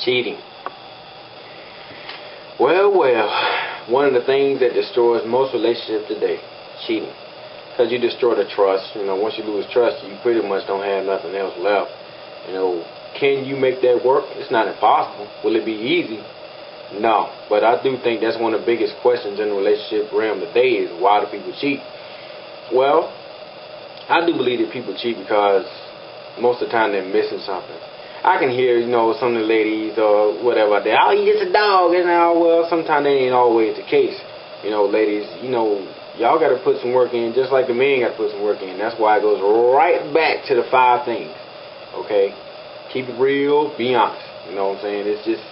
Cheating. Well, one of the things that destroys most relationships today, cheating. Because you destroy the trust. Once you lose trust, you pretty much don't have nothing else left. Can you make that work? It's not impossible. Will it be easy? No. But I do think that's one of the biggest questions in the relationship realm today is why do people cheat? Well, I do believe that people cheat because most of the time they're missing something. I can hear, some of the ladies or whatever out there, oh, he gets a dog, and now, well, sometimes that ain't always the case. Ladies, y'all got to put some work in just like the men got to put some work in. That's why it goes right back to the 5 things. Okay? Keep it real, be honest. You know what I'm saying? It's just,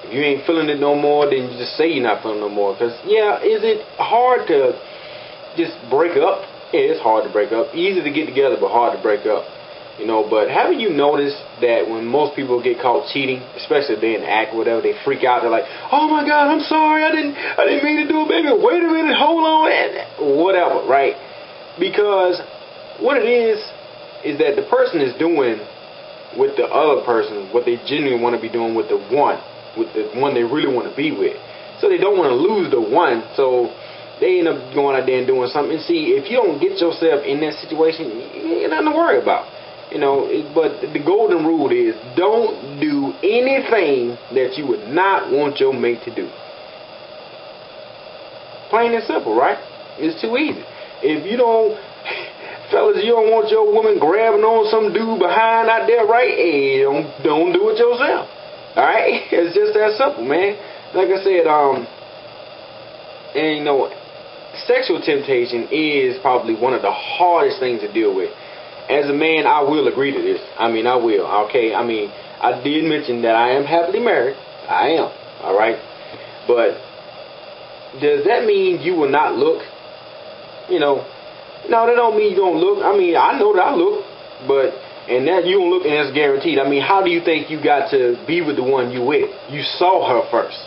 if you ain't feeling it no more, then you just say you're not feeling no more. Because, yeah, is it hard to just break up? Yeah, it's hard to break up. Easy to get together, but hard to break up. But haven't you noticed that when most people get caught cheating, especially if they in the act or whatever, they freak out. They're like, oh my God, I'm sorry, I didn't mean to do it, baby. Wait a minute, hold on, whatever, right? Because what it is that the person is doing with the other person what they genuinely want to be doing with the one they really want to be with. So they don't want to lose the one, so they end up going out there and doing something. And see, if you don't get yourself in that situation, you ain't nothing to worry about. But the golden rule is don't do anything that you would not want your mate to do. Plain and simple, right? It's too easy. If you don't, fellas, you don't want your woman grabbing on some dude behind out there, right? Hey, don't do it yourself. All right? It's just that simple, man. Like I said, sexual temptation is probably one of the hardest things to deal with. As a man, I will agree to this. I will. Okay. I did mention that I am happily married. I am. All right. But does that mean you will not look? No, that don't mean you don't look. I know that I look, and that you don't look, and that's guaranteed. How do you think you got to be with the one you with? You saw her first.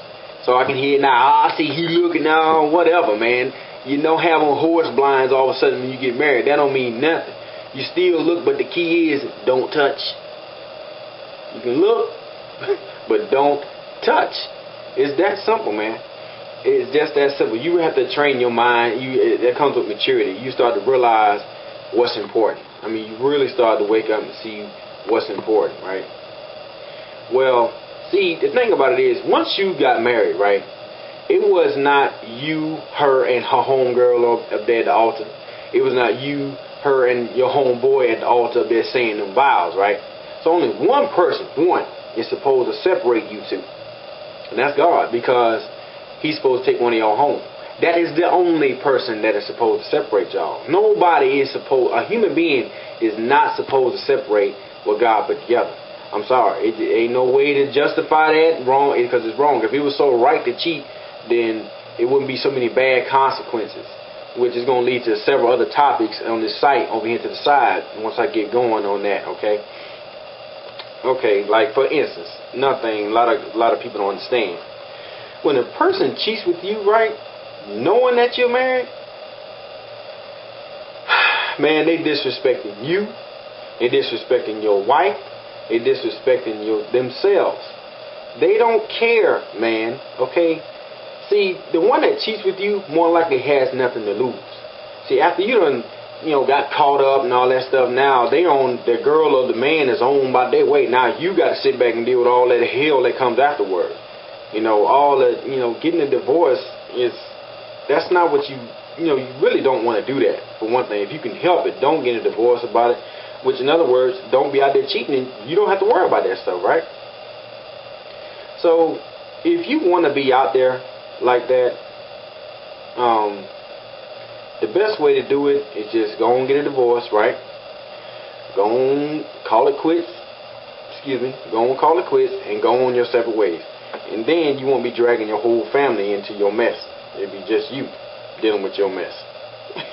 So I can hear now, I see he looking now, whatever, man. You don't have on horse blinds all of a sudden when you get married. That don't mean nothing. You still look, but the key is don't touch. You can look, but don't touch. It's that simple, man. It's just that simple. You have to train your mind. That comes with maturity. You start to realize what's important. You really start to wake up and see what's important, right? Well, see, the thing about it is, once you got married, right, it was not you, her, and her homegirl up there at the altar. It was not you, her, and your homeboy at the altar up there saying them vows, right? So only one person, is supposed to separate you two. And that's God, because he's supposed to take one of y'all home. That is the only person that is supposed to separate y'all. Nobody is supposed, a human being is not supposed to separate what God put together. I'm sorry. It ain't no way to justify that wrong, because it's wrong. If it was so right to cheat, then it wouldn't be so many bad consequences, which is going to lead to several other topics on this site over here to the side once I get going on that, okay? Okay, like for instance, nothing a lot of people don't understand. When a person cheats with you, right, knowing that you're married, man, they disrespecting you, they disrespecting your wife, they disrespecting themselves. They don't care, man, okay? See, the one that cheats with you more likely has nothing to lose. See, after you done, got caught up and all that stuff, now they own, the girl or the man is owned by their weight. Now you got to sit back and deal with all that hell that comes afterwards. All that, getting a divorce that's not what you really don't want to do that, for one thing. If you can help it, don't get a divorce about it. Which, in other words, don't be out there cheating, and you don't have to worry about that stuff, right? So, if you want to be out there like that, the best way to do it is just go and get a divorce, right? Go and call it quits. Go and call it quits and go on your separate ways. And then you won't be dragging your whole family into your mess. It'll be just you dealing with your mess.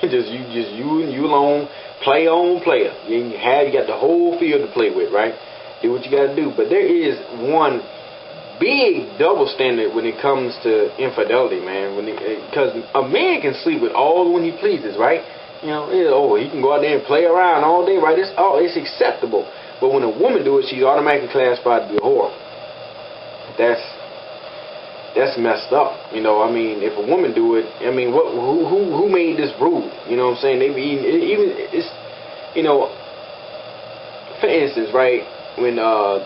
just you alone, player on player. You got the whole field to play with, right? Do what you got to do. But there is one big double standard when it comes to infidelity, man. Because a man can sleep with all when he pleases, right? He can go out there and play around all day, right? It's acceptable. But when a woman do it, she's automatically classified to be a whore. that's messed up. You know, I mean, if a woman do it, I mean, who made this rule? You know what I'm saying? They be even it's, you know, for instance, right, when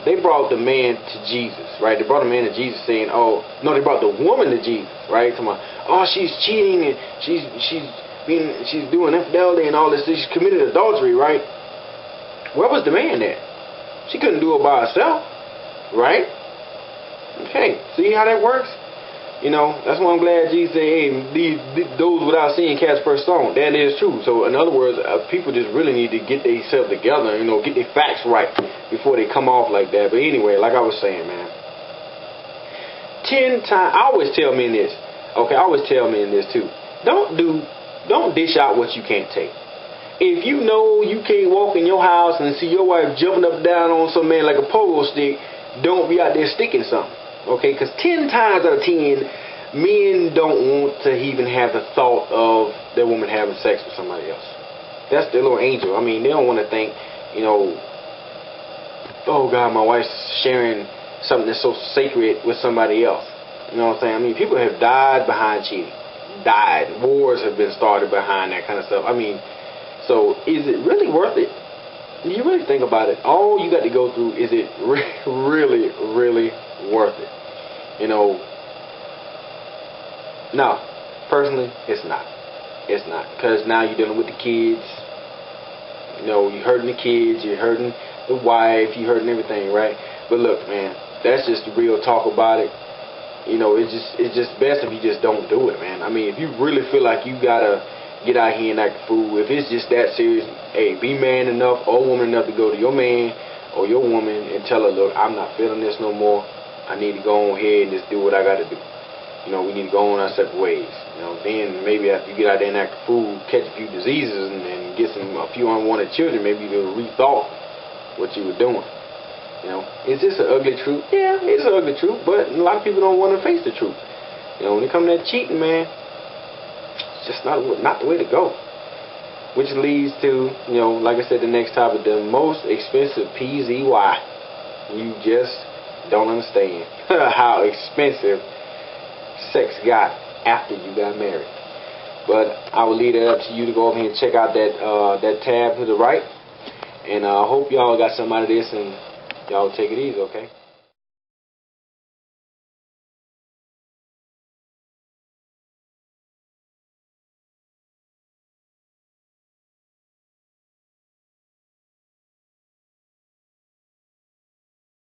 they brought the man to Jesus, right? They brought the man to Jesus saying, oh no, they brought the woman to Jesus, right? Talking about, oh, she's cheating and she's doing infidelity and all this. She's committed adultery, right? Where was the man at? She couldn't do it by herself, right? Okay, see how that works? You know, that's why I'm glad Jesus said, hey, those without seeing cast first stone. That is true. So, in other words, people just really need to get themselves together, you know, get their facts right before they come off like that. But anyway, like I was saying, man, 10 times, I always tell men this, okay, I always tell men this too. Don't dish out what you can't take. If you know you can't walk in your house and see your wife jumping up and down on some man like a pogo stick, don't be out there sticking something. Okay, because 10 times out of 10, men don't want to even have the thought of their woman having sex with somebody else. That's their little angel. I mean, they don't want to think, you know, oh God, my wife's sharing something that's so sacred with somebody else. You know what I'm saying? I mean, people have died behind cheating. Died. Wars have been started behind that kind of stuff. I mean, so is it really worth it? You really think about it. All you got to go through, is it really, really worth it? You know, no, personally, it's not. It's not, because now you're dealing with the kids. You know, you're hurting the kids, you're hurting the wife, you're hurting everything, right? But look, man, that's just the real talk about it. You know, it's just best if you just don't do it, man. I mean, if you really feel like you gotta get out here and act a fool, if it's just that serious, hey, be man enough or woman enough to go to your man or your woman and tell her, look, I'm not feeling this no more. I need to go on ahead and just do what I got to do. You know, we need to go on our separate ways. You know, then maybe after you get out there and act a fool, catch a few diseases and get a few unwanted children, maybe you'll rethought what you were doing. You know, is this an ugly truth? Yeah, it's an ugly truth, but a lot of people don't want to face the truth. You know, when it comes to that cheating, man, it's just not the way to go. Which leads to, you know, like I said, the next topic, the most expensive PZY. You just don't understand how expensive sex got after you got married. But I will leave it up to you to go over here and check out that tab to the right. And I hope y'all got something out of this, and y'all take it easy, okay?